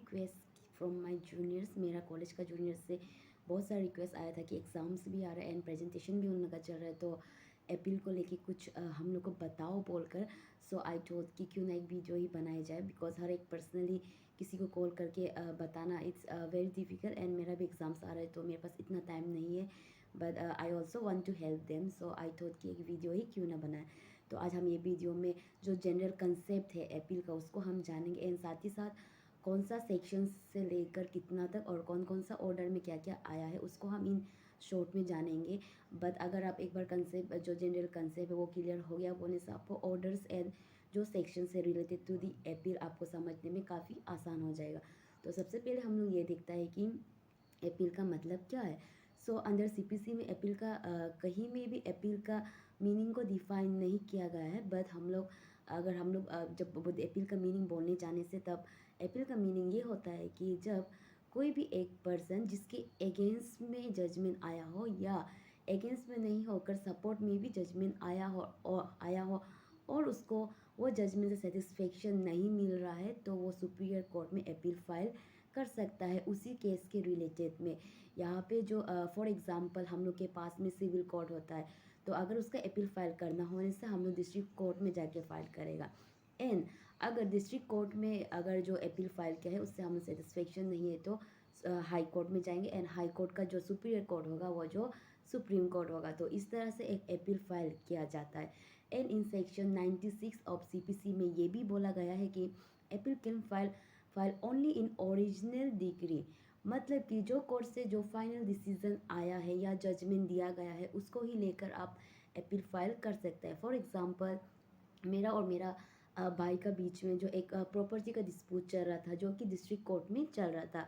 Request from my juniors, मेरा college का junior से बहुत सारा रिक्वेस्ट आया था कि एग्ज़ाम्स भी आ रहा है एंड प्रेजेंटेशन भी उन लोग का चल रहा है, तो अपील को लेके कुछ हम लोग को बताओ बोलकर। सो आई थॉट कि क्यों ना एक वीडियो ही बनाई जाए, बिकॉज हर एक पर्सनली किसी को कॉल करके बताना इट्स वेरी डिफ़िकल्ट एंड मेरा भी एग्ज़ाम्स आ रहा है तो मेरे पास इतना टाइम नहीं है, but I also want to help them. So I thought कि एक वीडियो ही क्यों ना बनाए। तो आज हम ये वीडियो में जो जनरल कंसेप्ट है अपील का उसको हम जानेंगे एंड साथ ही साथ कौन सा सेक्शन से लेकर कितना तक और कौन कौन सा ऑर्डर में क्या क्या आया है उसको हम इन शॉर्ट में जानेंगे। बट अगर आप एक बार कंसेप्ट जो जनरल कंसेप्ट है वो क्लियर हो गया बोलने से आपको ऑर्डर्स एंड जो सेक्शन से रिलेटेड टू दी अपील आपको समझने में काफ़ी आसान हो जाएगा। तो सबसे पहले हम लोग ये देखता है कि अपील का मतलब क्या है। सो अंडर सीपीसी में अपील का कहीं में भी अपील का मीनिंग को डिफाइन नहीं किया गया है, बट हम लोग अगर हम लोग जब अपील का मीनिंग बोलने जाने से तब अपील का मीनिंग ये होता है कि जब कोई भी एक पर्सन जिसके अगेंस्ट में जजमेंट आया हो या अगेंस्ट में नहीं होकर सपोर्ट में भी जजमेंट आया हो और उसको वो जजमेंट से सेटिस्फेक्शन नहीं मिल रहा है तो वो सुप्रीरियर कोर्ट में अपील फाइल कर सकता है उसी केस के रिलेटेड में। यहाँ पे जो फॉर एग्जांपल हम लोग के पास में सिविल कोर्ट होता है, तो अगर उसका अपील फाइल करना होने से हम लोग डिस्ट्रिक्ट कोर्ट में जाके फाइल करेगा। एंड अगर डिस्ट्रिक्ट कोर्ट में अगर जो अपील फाइल किया है उससे हमें सेटिस्फेक्शन नहीं है तो हाई कोर्ट में जाएंगे एंड हाई कोर्ट का जो सुपीरियर कोर्ट होगा वो जो सुप्रीम कोर्ट होगा। तो इस तरह से एक अपील फाइल किया जाता है। And in section 96 of CPC में ये भी बोला गया है कि appeal can file only in original degree, मतलब कि जो कोर्ट से जो फाइनल डिसीजन आया है या जजमेंट दिया गया है उसको ही लेकर आप अपील फाइल कर सकते हैं। फॉर एग्जांपल मेरा और मेरा भाई का बीच में जो एक प्रॉपर्टी का डिस्प्यूट चल रहा था जो कि डिस्ट्रिक्ट कोर्ट में चल रहा था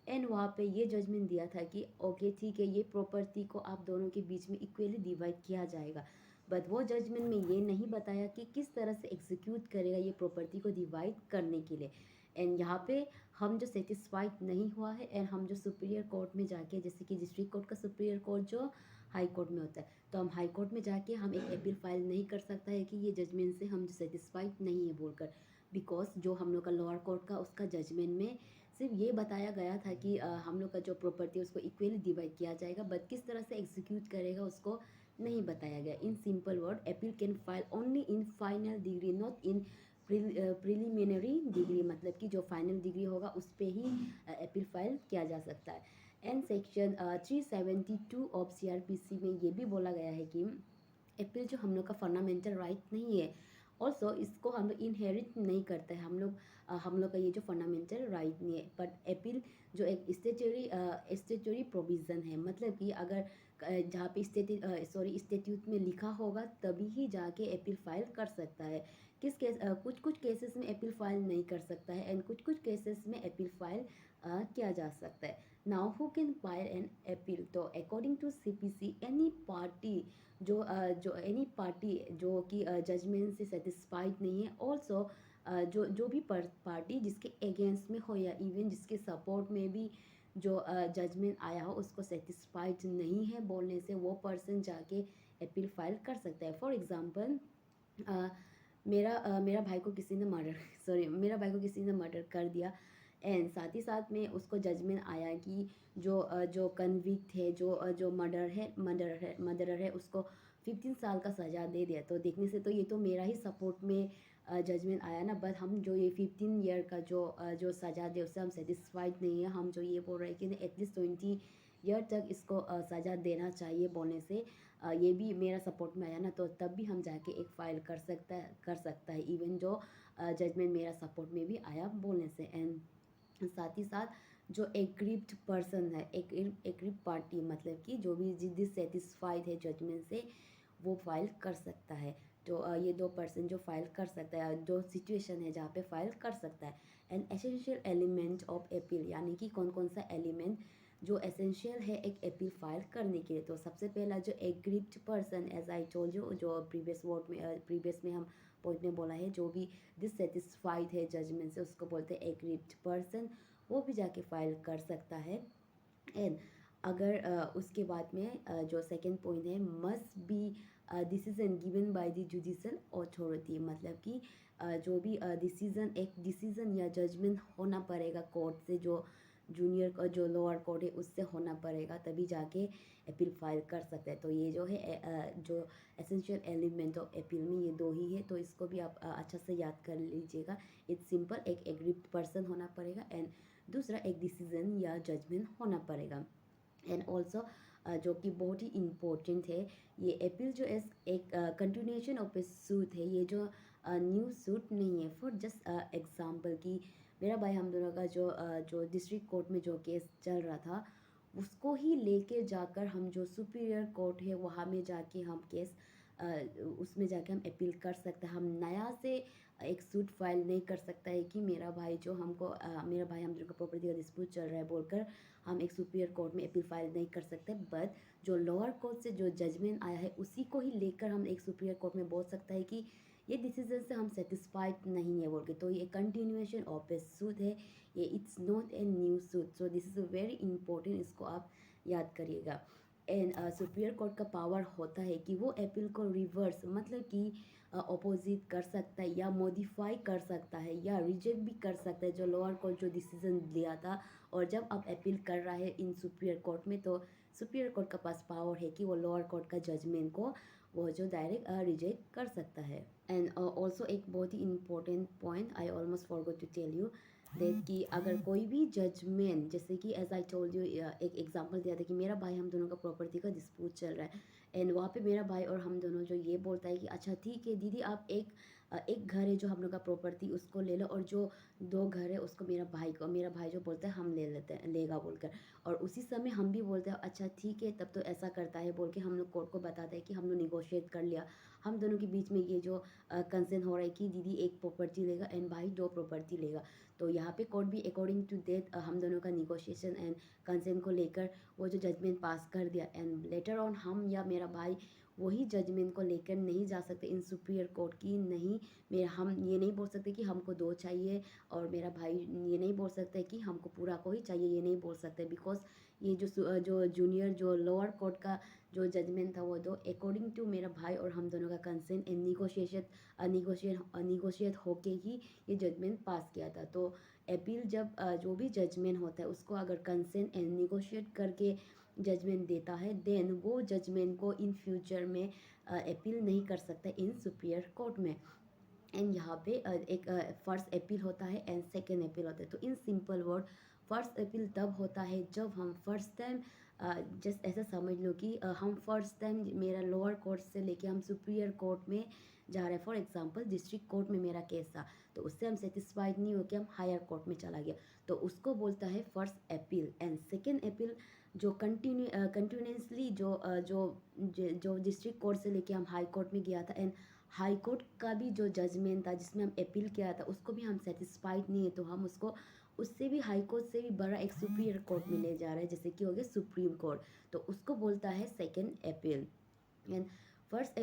एंड वहाँ पे ये जजमेंट दिया था कि ओके ठीक है, ये प्रॉपर्टी को आप दोनों के बीच में इक्वली डिवाइड किया जाएगा। बट वो जजमेंट में ये नहीं बताया कि किस तरह से एग्जीक्यूट करेगा ये प्रॉपर्टी को डिवाइड करने के लिए। एंड यहाँ पे हम जो सेटिस्फाइड नहीं हुआ है एंड हम जो सुपीरियर कोर्ट में जाके, जैसे कि डिस्ट्रिक्ट कोर्ट का सुपीरियर कोर्ट जो हाई कोर्ट में होता है, तो हम हाई कोर्ट में जाके हम एक अपील फाइल नहीं कर सकता है कि ये जजमेंट से हम जो सेटिस्फाइड नहीं है बोलकर, बिकॉज जो हम लोग का लोअर कोर्ट का उसका जजमेंट में सिर्फ ये बताया गया था कि हम लोग का जो प्रॉपर्टी है उसको इक्वली डिवाइड किया जाएगा, बट किस तरह से एग्जीक्यूट करेगा उसको नहीं बताया गया। In simple word appeal can file only in final decree not in preliminary degree, मतलब कि जो फाइनल डिग्री होगा उस पर ही अपील फाइल किया जा सकता है। एंड सेक्शन 372 ऑफ सीआरपीसी में ये भी बोला गया है कि अपील जो हम लोग का फंडामेंटल राइट नहीं है, ऑल्सो इसको हम लोग इनहेरिट नहीं करते हैं, हम लोग का ये जो फंडामेंटल राइट नहीं है, बट अपील जो एक स्टेचुरी प्रोविज़न है, मतलब कि अगर जहाँ पे स्टेट्यूट में लिखा होगा तभी ही जाके अपील फाइल कर सकता है। कुछ कुछ केसेस में अपील फाइल नहीं कर सकता है एंड कुछ कुछ केसेस में अपील फाइल किया जा सकता है। Now who can file an appeal, तो according to CPC any party जो एनी पार्टी जो कि जजमेंट से सेटिस्फाइड नहीं है, ऑल्सो जो भी पार्टी जिसके अगेंस्ट में हो या इवन जिसके सपोर्ट में भी जो जजमेंट आया हो उसको सेटिस्फाइड नहीं है बोलने से वो जाके अपील फाइल कर सकता है। फॉर एग्जांपल मेरा भाई को किसी ने मर्डर मेरा भाई को किसी ने मर्डर कर दिया एंड साथ ही साथ में उसको जजमेंट आया कि जो कन्विक्ट है, जो मर्डरर है उसको 15 साल का सज़ा दे दिया। तो देखने से तो ये तो मेरा ही सपोर्ट में जजमेंट आया ना, बट हम जो ये 15 ईयर का जो सज़ा दे उससे हम सेटिस्फाइड नहीं है। हम जो ये बोल रहे हैं कि एटलीस्ट 20 ईयर तक इसको सज़ा देना चाहिए बोलने से ये भी मेरा सपोर्ट में आया ना, तो तब भी हम जाके एक फ़ाइल कर सकता है इवन जो जजमेंट मेरा सपोर्ट में भी आया बोलने से। एंड साथ ही साथ जो एग्रीव्ड पर्सन है, एग्रीव्ड पार्टी, मतलब कि जो भी डिससेटिस्फाइड है जजमेंट से वो फाइल कर सकता है। तो ये दो पर्सन जो फाइल कर सकता है, जो सिचुएशन है जहाँ पे फाइल कर सकता है। And essential element of appeal, यानी कि कौन कौन सा एलिमेंट जो एसेंशियल है एक अपील फाइल करने के लिए। तो सबसे पहला जो aggrieved person, as I told you, जो प्रीवियस में हम पॉइंट में बोला है, जो भी डिससेटिस्फाइड है जजमेंट से उसको बोलते हैं एग्रीव्ड पर्सन, वो भी जाके फाइल कर सकता है। एंड अगर उसके बाद में जो सेकंड पॉइंट है, must be decision given by the judicial authority, मतलब कि जो भी एक डिसीज़न या जजमेंट होना पड़ेगा कोर्ट से, जो जूनियर का जो लोअर कोर्ट है उससे होना पड़ेगा, तभी जाके अपील फाइल कर सकते हैं। तो ये जो है जो एसेंशियल एलिमेंट ऑफ अपील में ये दो ही है, तो इसको भी आप अच्छा से याद कर लीजिएगा। इट्स सिंपल, एक एग्रीड पर्सन होना पड़ेगा एंड दूसरा एक डिसीजन या जजमेंट होना पड़ेगा। एंड ऑल्सो जो कि बहुत ही इम्पोर्टेंट है, ये अपील जो एक कंटिन्यूएशन ऑफ ए सूट है, ये जो न्यू सूट नहीं है। फॉर जस्ट एग्जाम्पल कि मेरा भाई हम दोनों का जो डिस्ट्रिक्ट कोर्ट में जो केस चल रहा था, उसको ही लेके जाकर हम जो सुपीरियर कोर्ट है वहाँ में जाके हम केस उसमें जाके हम अपील कर सकते हैं। हम नया से एक सूट फाइल नहीं कर सकता है कि मेरा भाई मेरा भाई हम दोनों का प्रॉपर्टी का डिस्प्यूट चल रहा है बोलकर हम एक सुपीरियर कोर्ट में अपील फाइल नहीं कर सकते। बट जो लोअर कोर्ट से जो जजमेंट आया है उसी को ही लेकर हम एक सुपीरियर कोर्ट में बोल सकता है कि ये डिसीजन से हम सेटिस्फाइड नहीं है बोल के। तो ये कंटिन्यूएशन ऑफ ए सूट है, ये it's not a new suit. So this is very important, इसको आप याद करिएगा। एंड सुपीरियर कोर्ट का पावर होता है कि वो अपील को रिवर्स मतलब कि अपोजिट कर सकता है या मॉडिफाई कर सकता है या रिजेक्ट भी कर सकता है जो लोअर कोर्ट जो डिसीजन लिया था। और जब आप अपील कर रहा है इन सुपीरियर कोर्ट में, तो सुपीरियर कोर्ट का पास पावर है कि वो लोअर कोर्ट का जजमेंट को वो जो डायरेक्ट रिजेक्ट कर सकता है। एंड ऑल्सो एक बहुत ही important point I almost forgot to tell you that कि अगर कोई भी जजमेंट, जैसे कि एज आई टोल्ड यू, एक एग्जांपल दिया था कि मेरा भाई हम दोनों का प्रॉपर्टी का डिस्प्यूट चल रहा है एंड वहाँ पे मेरा भाई और हम दोनों जो ये बोलता है कि अच्छा ठीक है दीदी, आप एक घर है जो हम लोग का प्रॉपर्टी उसको ले लो, और जो दो घर है उसको मेरा भाई जो बोलता है हम ले लेते हैं, लेगा बोलकर। और उसी समय हम भी बोलते हैं अच्छा ठीक है तब तो ऐसा करता है बोल के हम लोग कोर्ट को बताते हैं कि हम लोग निगोशिएट कर लिया, हम दोनों के बीच में ये जो कंसेंट हो रहा है कि दीदी एक प्रॉपर्टी लेगा एंड भाई दो प्रॉपर्टी लेगा। तो यहाँ पे कोर्ट भी अकॉर्डिंग टू दैट हम दोनों का निगोशिएशन एंड कंसेंट को लेकर वो जो जजमेंट पास कर दिया। एंड लेटर ऑन हम या मेरा भाई वही जजमेंट को लेकर नहीं जा सकते इन सुपीरियर कोर्ट की, नहीं हम ये नहीं बोल सकते कि हमको दो चाहिए, और मेरा भाई ये नहीं बोल सकता कि हमको पूरा को ही चाहिए, ये नहीं बोल सकते। बिकॉज ये जो जूनियर जो लोअर कोर्ट का जो जजमेंट था वो दो अकॉर्डिंग टू मेरा भाई और हम दोनों का कंसेंट एंड निगोशिएट होके ही ये जजमेंट पास किया था। तो अपील जब जो भी जजमेंट होता है उसको अगर कंसेंट एंड निगोशिएट करके जजमेंट देता है, देन वो जजमेंट को इन फ्यूचर में अपील नहीं कर सकता इन सुपीरियर कोर्ट में। एंड यहाँ पे एक फर्स्ट अपील होता है एंड सेकेंड अपील होता है। तो in simple word first appeal तब होता है जब हम फर्स्ट टाइम जस्ट ऐसा समझ लो कि हम फर्स्ट टाइम मेरा लोअर कोर्ट से लेके हम सुपीरियर कोर्ट में जा रहे हैं। फॉर एग्जांपल डिस्ट्रिक्ट कोर्ट में मेरा केस था, तो उससे हम सेटिस्फाइड नहीं हो के हम हायर कोर्ट में चला गया, तो उसको बोलता है first appeal. And second appeal जो कंटिन्यूसली जो डिस्ट्रिक्ट कोर्ट से लेके हम हाई कोर्ट में गया था एंड हाई कोर्ट का भी जो जजमेंट था जिसमें हम अपील किया था उसको भी हम सेटिस्फाइड नहीं है, तो हम उसको उससे भी हाई कोर्ट से भी बड़ा एक सुपीरियर कोर्ट में ले जा रहे हैं, जैसे कि हो गया सुप्रीम कोर्ट, तो उसको बोलता है second appeal. And first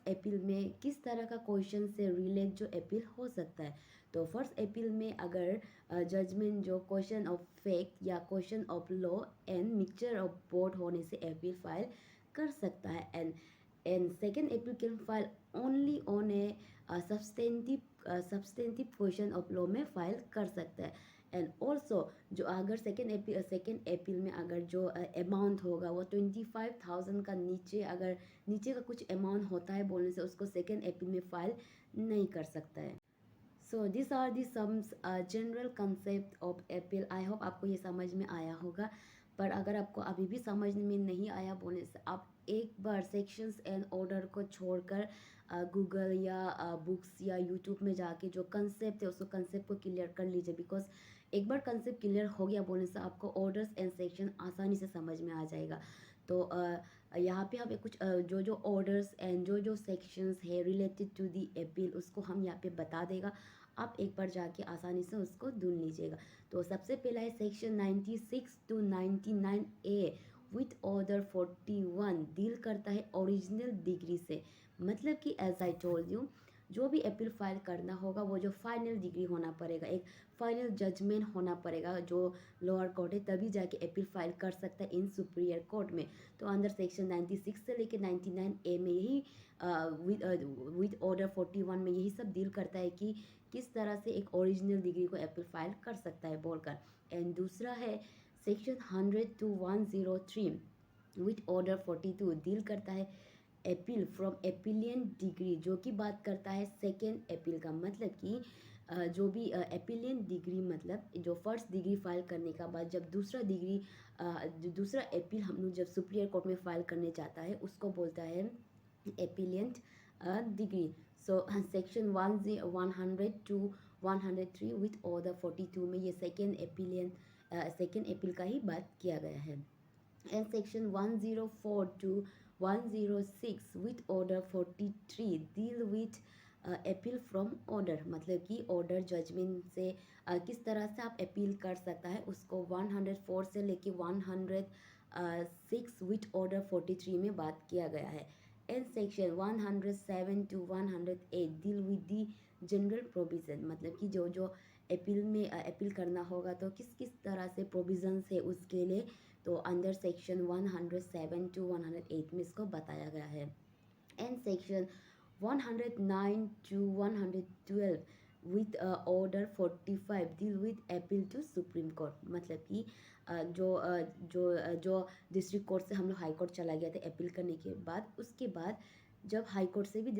appeal में किस तरह का क्वेश्चन से रिलेट जो अपील हो सकता है। तो फर्स्ट अपील में अगर जजमेंट जो क्वेश्चन ऑफ फैक्ट या question of law and mixture of both होने से अपील फाइल कर सकता है। And second appeal can file only on A substantive question of law में फाइल कर सकता है। एंड ऑल्सो जो अगर सेकेंड अपील में अगर जो अमाउंट होगा वो 25,000 का नीचे का कुछ अमाउंट होता है बोलने से उसको सेकेंड अपील में फाइल नहीं कर सकता है। So this are the sums general concept of appeal. I hope आपको ये समझ में आया होगा, पर अगर आपको अभी भी समझ में नहीं आया बोलने से आप एक बार सेक्शंस एंड ऑर्डर को छोड़कर गूगल या बुक्स या यूट्यूब में जाके जो कंसेप्ट है उसको कंसेप्ट को क्लियर कर लीजिए। बिकॉज एक बार कंसेप्ट क्लियर हो गया बोलने से आपको ऑर्डर्स एंड सेक्शन आसानी से समझ में आ जाएगा। तो यहाँ पे हमें कुछ जो ऑर्डर्स एंड जो सेक्शंस है रिलेटेड टू दी अपील उसको हम यहाँ पे बता देगा, आप एक बार जाके आसानी से उसको ढूंढ लीजिएगा। तो सबसे पहला है section 96 to 99A with order 41 deal करता है ओरिजिनल डिग्री से। मतलब कि एज आई टोल्ड यू जो भी अपील फाइल करना होगा वो जो फाइनल डिग्री होना पड़ेगा, एक फाइनल जजमेंट होना पड़ेगा जो लोअर कोर्ट है, तभी जाके अपील फाइल कर सकता है इन सुप्रीरियर कोर्ट में। तो अंदर सेक्शन 96 से लेके 99A में यही विद ऑर्डर 41 में यही सब डील करता है कि किस तरह से एक ओरिजिनल डिग्री को अपील फाइल कर सकता है बोलकर। एंड दूसरा है section 100 to 103 with order 42 deal करता है अपील फ्रॉम एपिलियन डिग्री, जो कि बात करता है सेकेंड अपील का। मतलब कि जो भी एपिलियन डिग्री मतलब जो फर्स्ट डिग्री फाइल करने का बाद जब दूसरा डिग्री जो दूसरा अपील हम लोग जब सुप्रीरियर कोर्ट में फाइल करने जाता है उसको बोलता है appellant degree. So section 100 to 103 with order 42 में ये सेकेंड अपील का ही बात किया गया है। And section 104 to 106 with order 43 deal with appeal from order, मतलब कि ऑर्डर जजमेंट से किस तरह से आप अपील कर सकता है उसको 104 से लेके 106 विथ ऑर्डर 43 में बात किया गया है। And section 107 to 108 deal with the general provision, मतलब कि जो जो अपील में अपील करना होगा तो किस किस तरह से प्रोविज़न्स है उसके लिए, तो अंडर सेक्शन 107 to 108 में इसको बताया गया है। And section 109 to 112 with order 45 deal with appeal to Supreme Court, मतलब कि जो डिस्ट्रिक्ट कोर्ट से हम लोग हाई कोर्ट चला गया था अपील करने के बाद, उसके बाद जब हाई कोर्ट से भी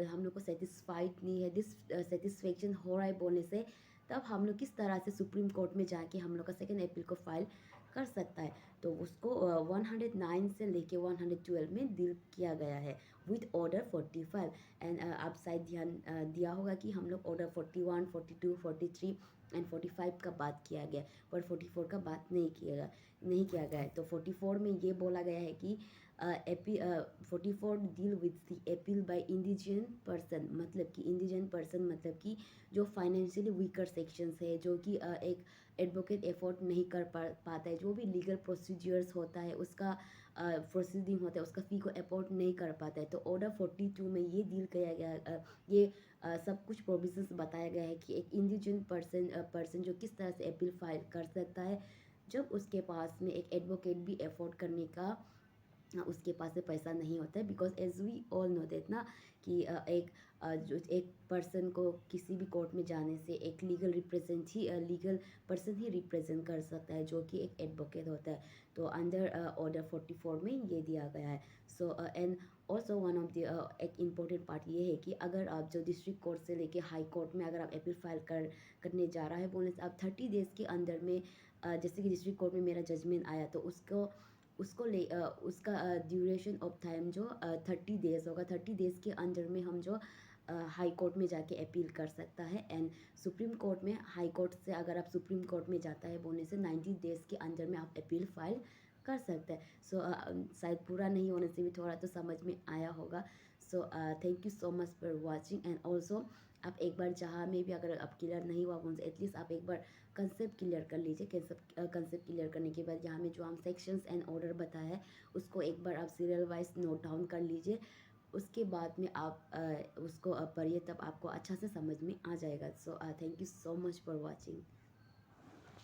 हम लोग को सेटिस्फाइड नहीं है, सेटिस्फेक्शन हो रहा है बोलने से, तब हम लोग किस तरह से सुप्रीम कोर्ट में जाके हम लोग का सेकेंड अपील को फाइल कर सकता है। तो उसको 109 से लेके 112 में डील किया गया है विथ ऑर्डर 45। एंड आप शायद ध्यान दिया होगा कि हम लोग ऑर्डर 41, 42, 43 एंड 45 का बात किया गया, पर 44 का बात नहीं किया गया है। तो 44 में ये बोला गया है कि 44 deal with the appeal by indigent person, मतलब कि इंडिजिन पर्सन मतलब कि जो फाइनेंशियली वीकर सेक्शंस है, जो कि एक एडवोकेट एफोर्ड नहीं कर पाता है, जो भी लीगल प्रोसीजर्स होता है उसका प्रोसीडिंग होता है उसका फ़ी को अफोर्ड नहीं कर पाता है। तो ऑर्डर 42 में ये डील किया गया, ये सब कुछ प्रोविजंस बताया गया है कि एक इंडिजिन पर्सन जो किस तरह से अपील फाइल कर सकता है जब उसके पास में एक एडवोकेट भी अफोर्ड करने का उसके पास में पैसा नहीं होता है। Because as we all know that ना कि जो एक पर्सन को किसी भी कोर्ट में जाने से एक लीगल पर्सन ही रिप्रेजेंट कर सकता है जो कि एक एडवोकेट होता है। तो अंडर ऑर्डर 44 में ये दिया गया है। So and also one of the एक इम्पोर्टेंट पार्ट ये है कि अगर आप जो डिस्ट्रिक्ट कोर्ट से लेके हाई कोर्ट में अगर आप अपील फाइल करने जा रहा है बोलने से आप 30 डेज़ के अंदर में जैसे कि डिस्ट्रिक्ट कोर्ट में मेरा जजमेंट आया तो उसका ड्यूरेशन ऑफ टाइम जो 30 डेज़ होगा। 30 डेज़ के अंदर में हम जो हाई कोर्ट में जाके अपील कर सकता है। एंड सुप्रीम कोर्ट में हाई कोर्ट से अगर आप सुप्रीम कोर्ट में जाता है बोलने से 90 डेज़ के अंदर में आप अपील फाइल कर सकते हैं। सो शायद पूरा नहीं होने से भी थोड़ा तो समझ में आया होगा। So thank you so much for watching. And also आप एक बार जहाँ में भी अगर आप क्लियर नहीं हुआ बोलने से एटलीस्ट आप एक बार कंसेप्ट क्लियर कर लीजिए। कंसेप्ट क्लियर करने के बाद यहाँ में जो हम सेक्शंस एंड ऑर्डर बताया है उसको एक बार आप सीरियल वाइज नोट डाउन कर लीजिए। उसके बाद में आप उसको पढ़िए तब आपको अच्छा से समझ में आ जाएगा। So thank you so much for watching.